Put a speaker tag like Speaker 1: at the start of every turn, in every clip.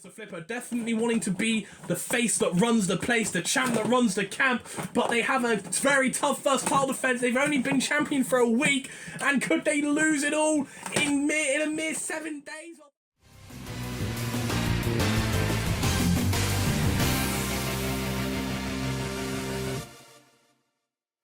Speaker 1: Velociflippa definitely wanting to be the face that runs the place, the champ that runs the camp, but they have a very tough first title defense. They've only been champion for a week, and could they lose it all in a mere 7 days?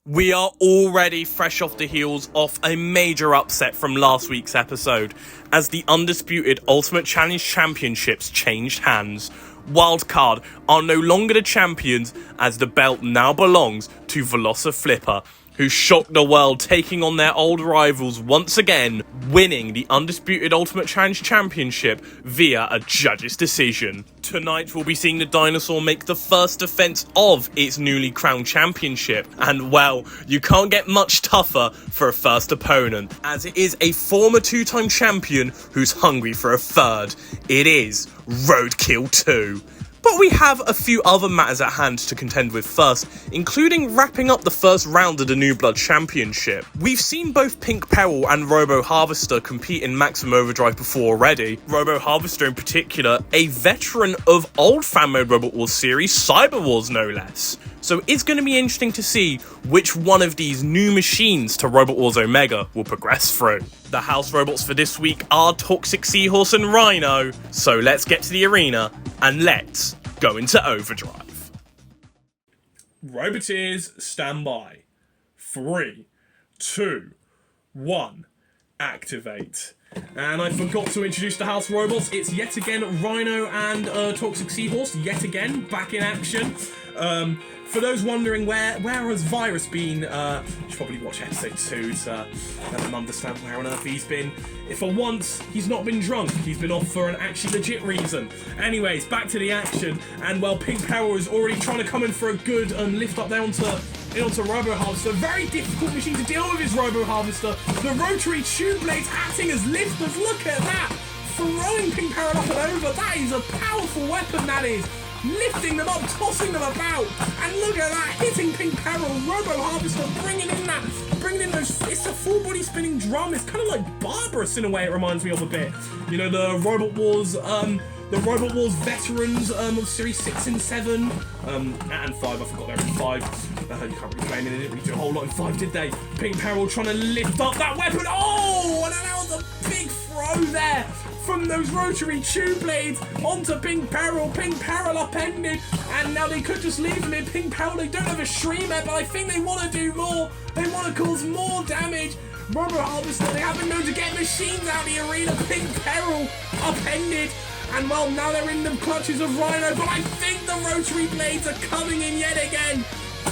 Speaker 2: We are already fresh off the heels of a major upset from last week's episode, as the Undisputed Ultimate Challenge Championships changed hands. Wildcard are no longer the champions, as the belt now belongs to Velociflippa, who shocked the world, taking on their old rivals once again, winning the Undisputed Ultimate Challenge Championship via a judge's decision. Tonight we'll be seeing the dinosaur make the first defense of its newly crowned championship, and well, you can't get much tougher for a first opponent, as it is a former two-time champion who's hungry for a third. It is Roadkill 2. But we have a few other matters at hand to contend with first, including wrapping up the first round of the New Blood Championship. We've seen both Pink Peril and Robo Harvester compete in Maximum Overdrive before already. Robo Harvester in particular, a veteran of old fan mode Robot Wars series, Cyber Wars no less. So it's going to be interesting to see which one of these new machines to Robot Wars Omega will progress through. The house robots for this week are Toxic Seahorse and Rhino, so let's get to the arena and let's go into Overdrive.
Speaker 1: Roboteers, stand by. 3, 2, 1, activate. And I forgot to introduce the house robots. It's yet again Rhino and Toxic Seahorse, yet again back in action. For those wondering where has Virus been, you should probably watch episode 2 to let them understand where on earth he's been. If for once, he's not been drunk, he's been off for an actually legit reason. Anyways, back to the action, and well, Pink Peril is already trying to come in for a good lift up there onto Robo Harvester. Very difficult machine to deal with is Robo Harvester. The rotary tube blades acting as lifters, look at that! Throwing Pink Peril up and over, that is a powerful weapon, that is! Lifting them up, tossing them about, and look at that, hitting Pink Peril, Robo Harvester, bringing in those, it's a full body spinning drum. It's kind of like Barbarous in a way, it reminds me of a bit. You know, the Robot Wars veterans of Series 6 and 7, and 5, I forgot they're in 5. You can't really claim it, they didn't really do a whole lot in 5, did they? Pink Peril trying to lift up that weapon, oh, and that was a big throw there from those rotary tube blades onto Pink Peril upended, and now they could just leave him in. Pink Peril, they don't have a Shreemer, but I think they want to do more. They want to cause more damage. Robo Harvester, they haven't known to get machines out of the arena. Pink Peril upended, and well, now they're in the clutches of Rhino, but I think the rotary blades are coming in yet again,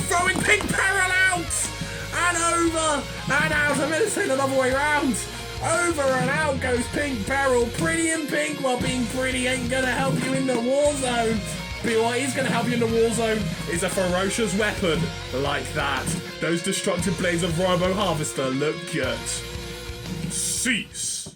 Speaker 1: throwing Pink Peril out, and over, and out. I'm going to say the other way around. Over and out goes Pink Peril. Pretty and pink, well, being pretty ain't gonna help you in the war zone. But what is gonna help you in the war zone is a ferocious weapon like that. Those destructive blades of Robo Harvester look good. Cease.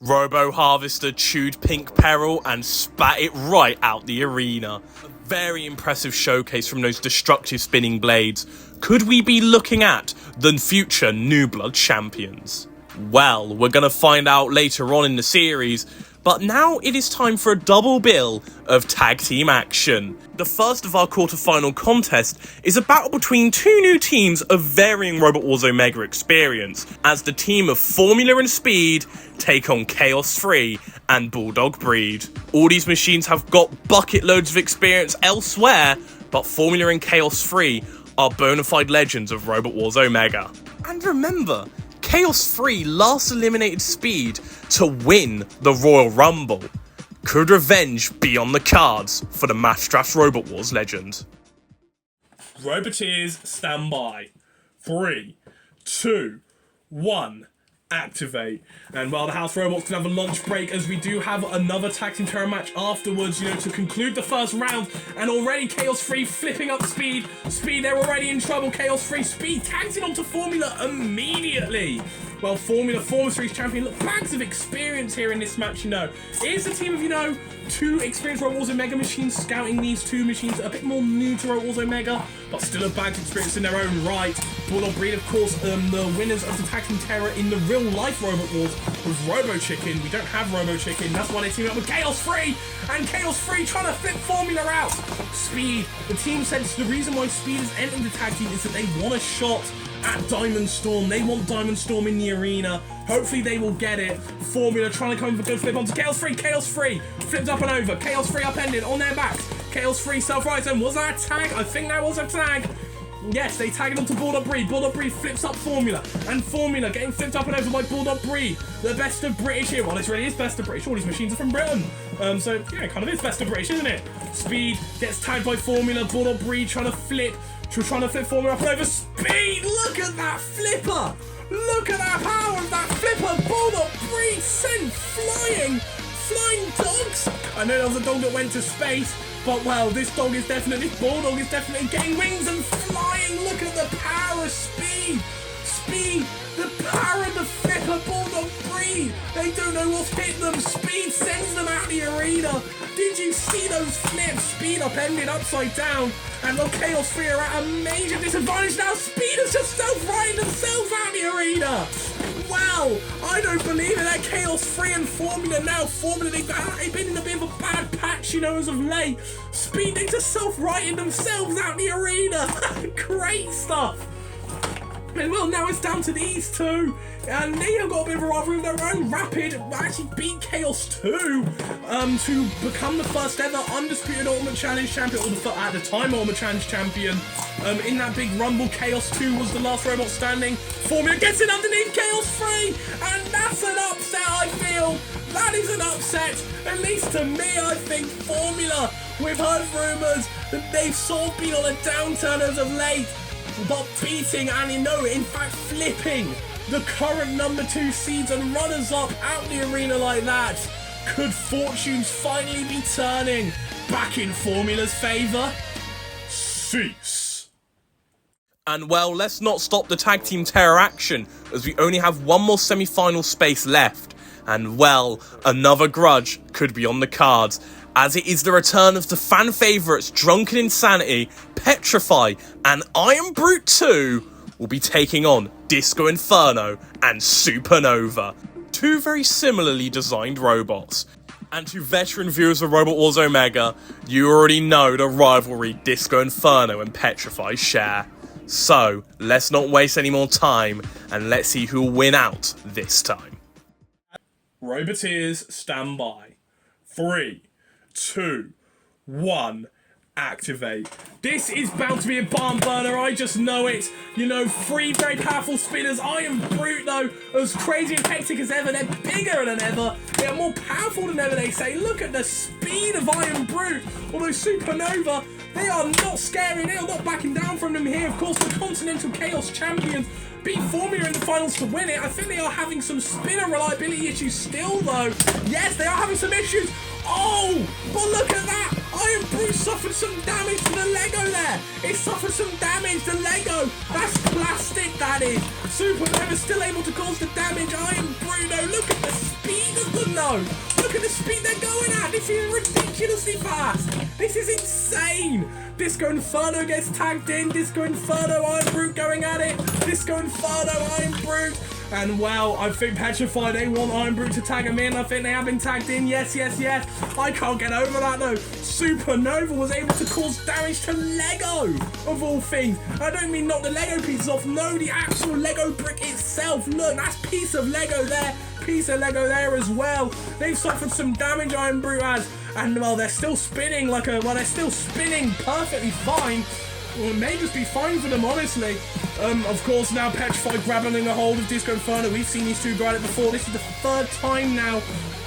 Speaker 2: Robo Harvester chewed Pink Peril and spat it right out the arena. A very impressive showcase from those destructive spinning blades. Could we be looking at the future New Blood champions? Well, we're going to find out later on in the series, but now it is time for a double bill of tag team action. The first of our quarterfinal contest is a battle between two new teams of varying Robot Wars Omega experience, as the team of Formula and Speed take on Chaos 3 and Bulldog Breed. All these machines have got bucket loads of experience elsewhere, but Formula and Chaos 3 are bona fide legends of Robot Wars Omega. And remember, Chaos 3 last eliminated Speed to win the Royal Rumble. Could revenge be on the cards for the Match Drafts Robot Wars legend?
Speaker 1: Roboteers, stand by. 3, 2, 1, activate. And while the house robots can have a lunch break, as we do have another tag team terror match afterwards, you know, to conclude the first round, and already Chaos 3 flipping up Speed. Speed, they're already in trouble. Chaos 3, Speed tags it onto Formula immediately. well, Formula Series champion. Look, bags of experience here in this match, you know. Here's a team of, you know, 2 experienced Robot Wars Omega machines scouting these 2 machines, a bit more new to Robot Wars Omega, but still a bags of experience in their own right. Bulldog Breed, of course, the winners of the Tag Team Terror in the real-life Robot Wars was Robo Chicken. We don't have Robo Chicken, that's why they team up with Chaos Free, and Chaos Free trying to flip Formula out. Speed, the team said the reason why Speed is entering the tag team is that they want a shot at Diamond Storm. They want Diamond Storm in the arena. Hopefully they will get it. Formula trying to come for good flip onto Chaos Free. Chaos Free flipped up and over. Chaos Free upended on their backs. Chaos Free self-right zone. Was that a tag? I think that was a tag. Yes, they tag it onto Bulldog Breed. Bulldog Breed flips up Formula. And Formula getting flipped up and over by Bulldog Breed. The best of British here. Well, this really is best of British. All these machines are from Britain. So, yeah, it kind of is best of British, isn't it? Speed gets tagged by Formula. Bulldog Breed trying to flip Formula up and over. Speed! Look at that flipper! Look at that power of that flipper! Bulldog Breed sent flying dogs! I know there was a dog that went to space, but well, this Bulldog is definitely getting wings and flying! Look at the power of Speed! Speed! The power of the flipper Bulldog Breed! They don't know what's hit them! Speed sends them out the arena! Did you see those flips? Speed upended upside down, and the Chaos Free are at a major disadvantage now. Speed has just self-righted themselves out the arena. Wow, I don't believe it. That Chaos Free and Formula now. Formula, they've been in a bit of a bad patch, you know, as of late. Speed, they just self-righted themselves out the arena. Great stuff. And well, now it's down to these 2, and they have got a bit of a rivalry of their own. Rapid actually beat Chaos 2 to become the first ever Undisputed Ultimate Challenge Champion, or at the time Ultimate Challenge Champion. In that big rumble, Chaos 2 was the last robot standing. Formula gets it underneath Chaos 3, and that's an upset, I feel. That is an upset, at least to me. I think Formula, we've heard rumours that they've sort of been on a downturn as of late, but beating and in fact flipping the current number 2 seeds and runners-up out the arena like that. Could fortunes finally be turning back in Formula's favour? Cease.
Speaker 2: And well, let's not stop the Tag Team Terror action, as we only have one more semi-final space left. And well, another grudge could be on the cards, as it is the return of the fan favourites Drunken Insanity, Petrify, and Iron Brute 2 will be taking on Disco Inferno and Supernova. 2 very similarly designed robots. And to veteran viewers of Robot Wars Omega, you already know the rivalry Disco Inferno and Petrify share. So, let's not waste any more time, and let's see who will win out this time.
Speaker 1: Roboteers, stand by. 3, 2, 1, activate. This is bound to be a barn burner, I just know it. You know, 3 very powerful spinners. Iron Brute, though, as crazy and hectic as ever. They're bigger than ever. They're more powerful than ever, they say. Look at the speed of Iron Brute. Although Supernova, they are not scary. They are not backing down from them here. Of course, the Continental Chaos Champions beat Formula in the finals to win it. I think they are having some spinner reliability issues still, though. Yes, they are having some issues. Oh, but look at that. Iron Brute suffered some damage to the Lego there. It suffered some damage to Lego. That's plastic, that is. Supernova still able to cause the damage. Iron Brute, though, look at the speed of them, though. Look at the speed they're going at. This is ridiculously fast. This is insane. Disco Inferno gets tagged in. Disco Inferno, Iron Brute going at it. Disco Inferno, Iron Brute. And well, I think Petrify, they want Iron Brute to tag him in. I think they have been tagged in. Yes, yes, yes. I can't get over that, though. Supernova was able to cause damage to Lego, of all things. I don't mean knock the Lego pieces off. No, the actual Lego brick itself. Look, that's piece of Lego there. Piece of Lego there as well. They've suffered some damage, Iron Brute has. And well, they're still spinning they're still spinning perfectly fine. Well, it may just be fine for them, honestly. Of course, now Petrify grabbing a hold of Disco Inferno. We've seen these 2 go at it before. This is the 3rd time now.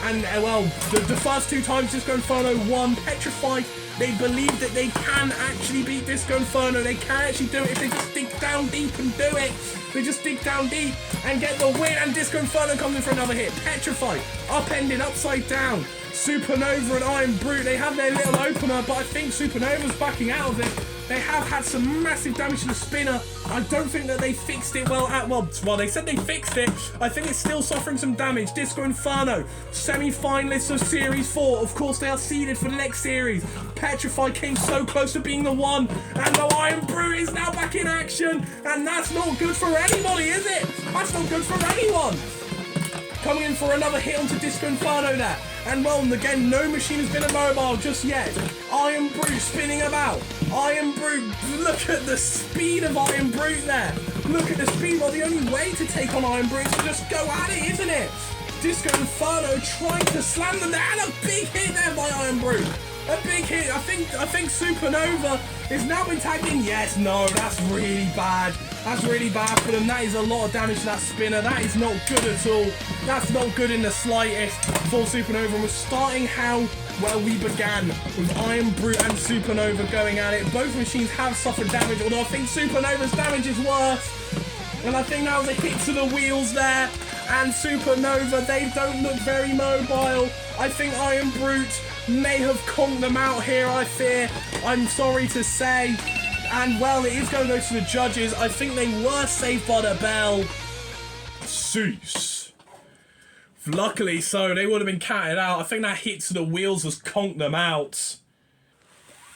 Speaker 1: And, well, the first 2 times Disco Inferno won. Petrify, they believe that they can actually beat Disco Inferno. They can actually do it if they just dig down deep and do it. They just dig down deep and get the win, and Disco Inferno comes in for another hit. Petrify, upended, upside down. Supernova and Iron Brute, they have their little opener, but I think Supernova's backing out of it. They have had some massive damage to the spinner. I don't think that they fixed it well. Well, they said they fixed it. I think it's still suffering some damage. Disco Inferno, semi-finalists of Series 4. Of course, they are seeded for the next series. Petrify came so close to being the one, and the Iron Brute is now back in action, and that's not good for anybody, is it? That's not good for anyone. Coming in for another hit onto Disco Inferno there. And well, again, no machine has been immobile just yet. Iron Brute spinning about. Iron Brute, look at the speed of Iron Brute there. Look at the speed. Well, the only way to take on Iron Brute is to just go at it, isn't it? Disco Inferno trying to slam them there, and a big hit there by Iron Brute. A big hit. I think Supernova is now been tagged in. Yes, no, that's really bad. That's really bad for them. That is a lot of damage to that spinner. That is not good at all. That's not good in the slightest for Supernova. And we're starting how, well, we began with Iron Brute and Supernova going at it. Both machines have suffered damage, although I think Supernova's damage is worse. And I think that was a hit to the wheels there. And Supernova, they don't look very mobile. I think Iron Brute may have conked them out here, I fear. I'm sorry to say. And, well, it is going to go to the judges. I think they were saved by the bell. Cease. Luckily so, they would have been counted out. I think that hit to the wheels has conked them out.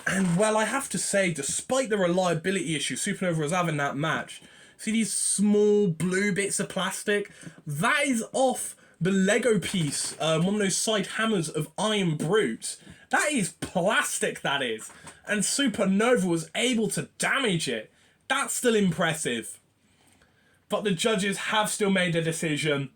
Speaker 1: And, well, I have to say, despite the reliability issue Supernova was having that match, see these small blue bits of plastic? That is off the Lego piece, one of those side hammers of Iron Brute. That is plastic, that is. And Supernova was able to damage it. That's still impressive. But the judges have still made their decision.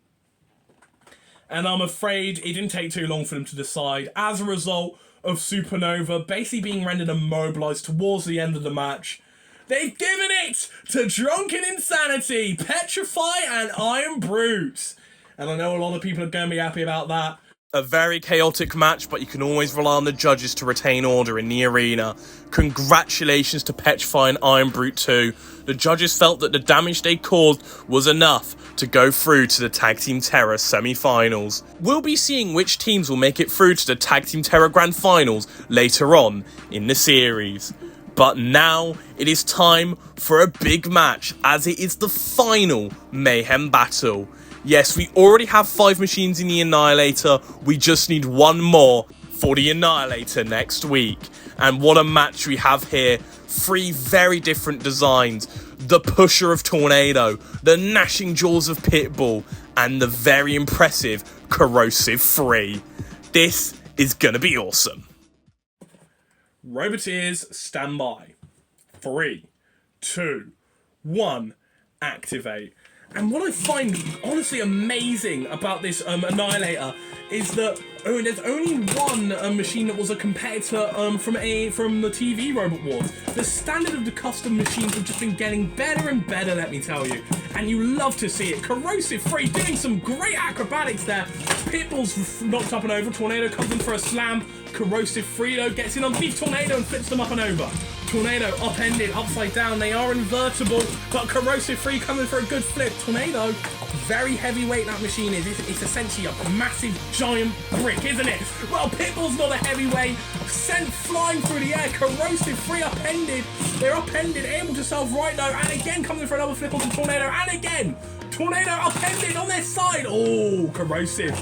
Speaker 1: And I'm afraid it didn't take too long for them to decide. As a result of Supernova basically being rendered immobilized towards the end of the match, they've given it to Drunken Insanity, Petrify, and Iron Brute. And I know a lot of people are going to be happy about that.
Speaker 2: A very chaotic match, but you can always rely on the judges to retain order in the arena. Congratulations to Petrify and Iron Brute 2. The judges felt that the damage they caused was enough to go through to the Tag Team Terror semi-finals. We'll be seeing which teams will make it through to the Tag Team Terror Grand Finals later on in the series. But now it is time for a big match, as it is the final Mayhem Battle. Yes, we already have 5 machines in the Annihilator, we just need one more for the Annihilator next week. And what a match we have here. 3 very different designs. The Pusher of Tornado, the Gnashing Jaws of Pitbull, and the very impressive Corrosive 3. This is gonna be awesome.
Speaker 1: Roboteers, stand by. 3, 2, 1, activate. And what I find honestly amazing about this Annihilator is that there's only one machine that was a competitor from the TV Robot Wars. The standard of the custom machines have just been getting better and better, let me tell you. And you love to see it. Corrosive 3 doing some great acrobatics there. Pitbull's knocked up and over. Tornado comes in for a slam. Corrosive 3 though gets in on Beef Tornado and flips them up and over. Tornado upended, upside down. They are invertible, but Corrosive 3 coming for a good flip. Tornado, very heavyweight that machine is. It's essentially a massive giant brick, isn't it? Well, Pitbull's not a heavyweight. Sent flying through the air. Corrosive 3 upended. They're upended, able to self-right though, and again coming for another flip onto Tornado, and again Tornado upended on their side. Oh, Corrosive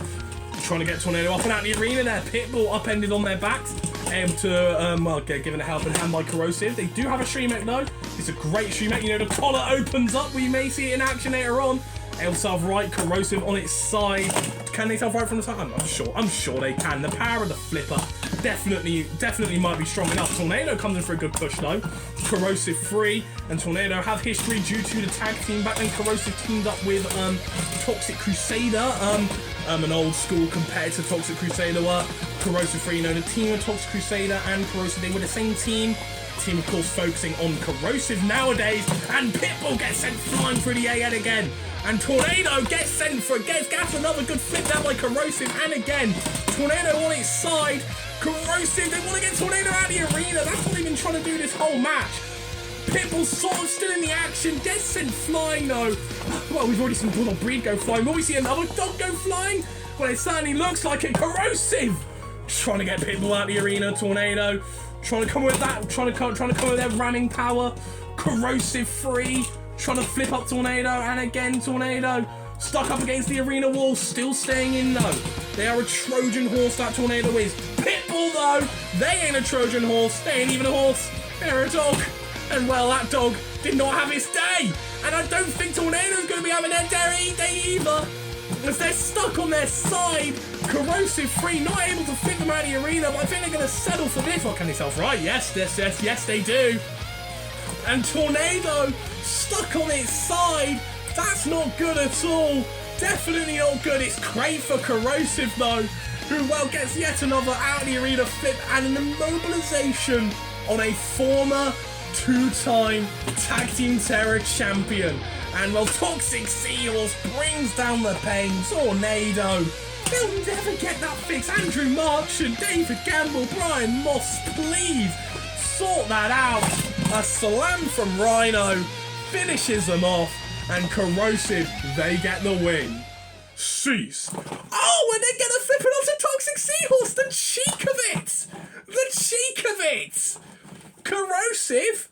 Speaker 1: trying to get Tornado up and out of the arena there. Pitbull upended on their backs. Able to, get given a helping hand by Corrosive. They do have a stream mech though. It's a great stream mech. You know, the collar opens up. We may see it in action later on. Able to self-right, Corrosive on its side. Can they self-right from the side? I'm sure they can. The power of the flipper definitely might be strong enough. Tornado comes in for a good push though. Corrosive 3 and Tornado have history due to the tag team. Back then Corrosive teamed up with Toxic Crusader, an old school competitor. Toxic Crusader were. Corrosive 3, you know, the team of Toxic Crusader and Corrosive, they were the same team. Team, of course, focusing on Corrosive nowadays. And Pitbull gets sent flying through the air yet again. And Tornado gets sent for another good flip down by Corrosive. And again, Tornado on its side. Corrosive, they want to get Tornado out of the arena. That's what they've been trying to do this whole match. Pitbull sort of still in the action, gets sent flying though. Well, we've already seen Bulldog Breed go flying. Will we see another dog go flying? Well, it certainly looks like it. Corrosive! Trying to get Pitbull out of the arena. Tornado. Trying to come with that. Trying to come with their ramming power. Corrosive free. Trying to flip up Tornado. And again, Tornado. Stuck up against the arena wall. Still staying in though. They are a Trojan horse, that Tornado is. Pitbull though. They ain't a Trojan horse. They ain't even a horse. They're a dog. And well, that dog did not have his day. And I don't think Tornado's going to be having their day either. As they're stuck on their side. Corrosive free, not able to flip them out of the arena, but I think they're going to settle for this. Well, can they self-right? Yes, they do. And Tornado stuck on its side. That's not good at all. Definitely not good. It's great for Corrosive though, who, well, gets yet another out of the arena flip and an immobilization on a former two-time Tag Team Terror champion. And, well, Toxic Seahorse brings down the pain. Tornado. They'll never get that fixed. Andrew Marchant, David Gamble, Brian Moss, please sort that out. A slam from Rhino finishes them off. And Corrosive, they get the win. Cease. Oh, and they get a flipping onto Toxic Seahorse. The cheek of it. The cheek of it. Corrosive,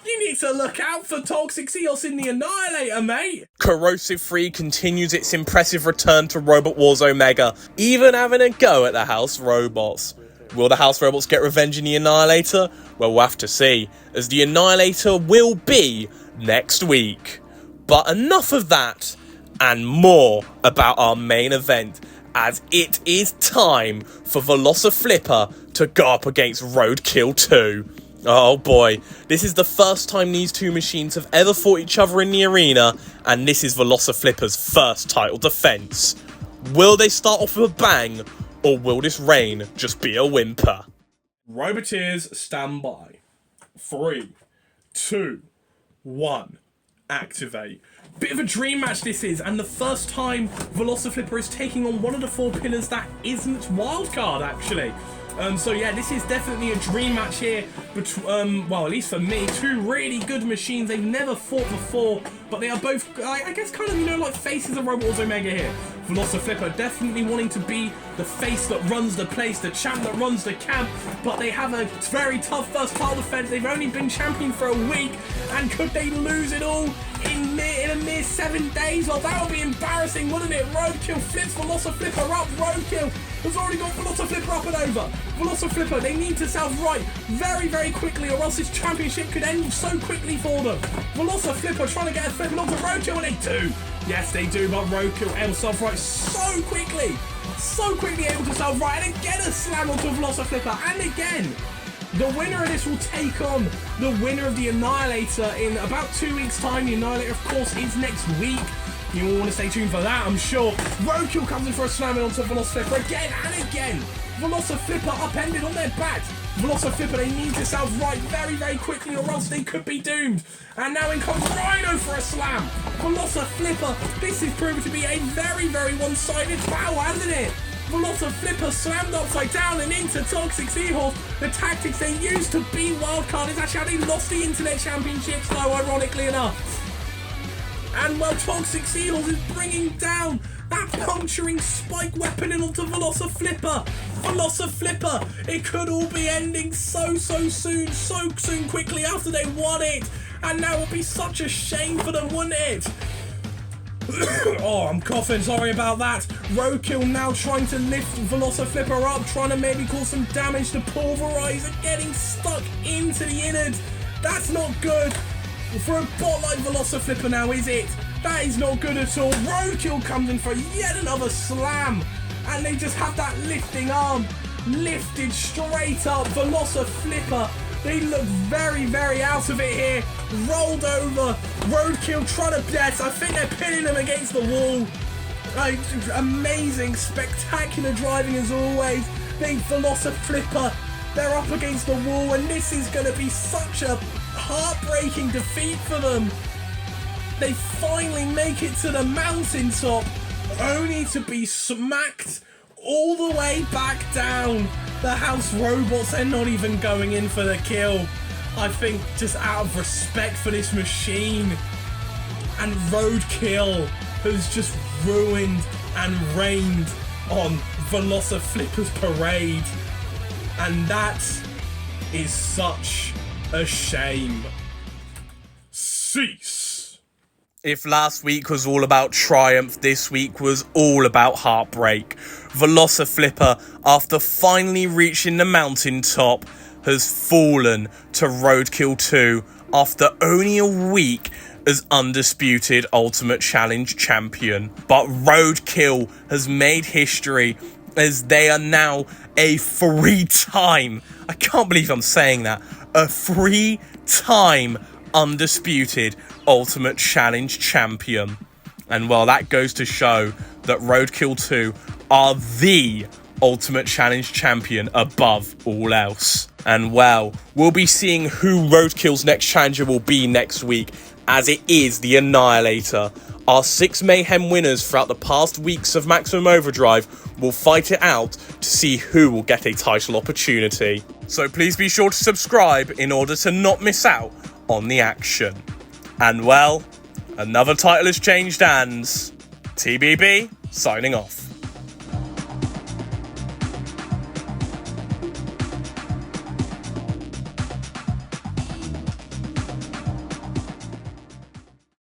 Speaker 1: you need to look out for Toxic Seahorse in the Annihilator, mate.
Speaker 2: Corrosive 3 continues its impressive return to Robot Wars Omega, even having a go at the House Robots. Will the House Robots get revenge in the Annihilator? Well, we'll have to see, as the Annihilator will be next week. But enough of that, and more about our main event, as it is time for Velociflippa to go up against Roadkill 2. Oh boy, this is the first time these two machines have ever fought each other in the arena, and this is Velociflippa's first title defense. Will they start off with a bang, or will this reign just be a whimper?
Speaker 1: Roboteers, stand by. 3, 2, 1, activate. Bit of a dream match this is, and the first time Velociflippa is taking on one of the 4 pillars that isn't wildcard, actually. So yeah, this is definitely a dream match here, well, at least for me, 2 really good machines. They've never fought before, but they are both, I guess, kind of, you know, like faces of Robot Wars Omega here. Velociflippa definitely wanting to be the face that runs the place, the champ that runs the camp, but they have a very tough first title defense. They've only been champion for a week, and could they lose it all in a mere 7 days? Well, that would be embarrassing, wouldn't it? Roadkill flips Velociflippa up. Roadkill has already got Velociflippa up and over. Velociflippa, they need to self-right very, very quickly, or else this championship could end so quickly for them. Velociflippa trying to get a flip onto Roadkill, and they do. Yes, they do, but Roadkill able to self-right so quickly able to self-right, and again a slam onto Velociflippa, and again. The winner of this will take on the winner of the Annihilator in about 2 weeks' time. The Annihilator, of course, is next week. You all want to stay tuned for that, I'm sure. Roadkill comes in for a slam onto Velociflippa again and again. Velociflippa upended on their back. Velociflippa, they need this out right very, very quickly, or else they could be doomed. And now in comes Rhino for a slam. Velociflippa, this is proving to be a very, very one-sided battle, hasn't it? Velociflippa slammed upside down and into Toxic Seahorse. The tactics they used to beat Wildcard is actually how they lost the Internet Championships, though, ironically enough. And, well, Toxic Seahorse is bringing down that puncturing spike weapon in onto Velociflippa. Velociflippa, it could all be ending so soon quickly after they won it. And that would be such a shame for them, wouldn't it? Oh, I'm coughing, sorry about that. Roadkill now trying to lift Velociflippa up, trying to maybe cause some damage to pulverize and getting stuck into the innards. That's not good for a bot like Velociflippa now, is it? That is not good at all. Roadkill comes in for yet another slam, and they just have that lifting arm lifted straight up. Velociflippa, they look very, very out of it here. Rolled over. Roadkill trying to bet. I think they're pinning them against the wall. Amazing, spectacular driving as always. Big Velociflippa, they're up against the wall, and this is going to be such a heartbreaking defeat for them. They finally make it to the mountaintop, only to be smacked all the way back down. The House Robots, they're not even going in for the kill. I think just out of respect for this machine, and Roadkill has just ruined and rained on Velociflippa's parade, and that is such a shame. Cease.
Speaker 2: If last week was all about triumph, this week was all about heartbreak. Velociflippa, after finally reaching the mountaintop, has fallen to Roadkill 2 after only a week as Undisputed Ultimate Challenge Champion. But Roadkill has made history as they are now a 3-time, I can't believe I'm saying that, a 3-time Undisputed Ultimate Challenge Champion. And well, that goes to show that Roadkill 2 are the Ultimate Challenge Champion above all else. And well, we'll be seeing who Roadkill's next challenger will be next week, as it is the Annihilator. Our 6 Mayhem winners throughout the past weeks of Maximum Overdrive will fight it out to see who will get a title opportunity. So please be sure to subscribe in order to not miss out on the action. And well, another title has changed hands. TBB, signing off.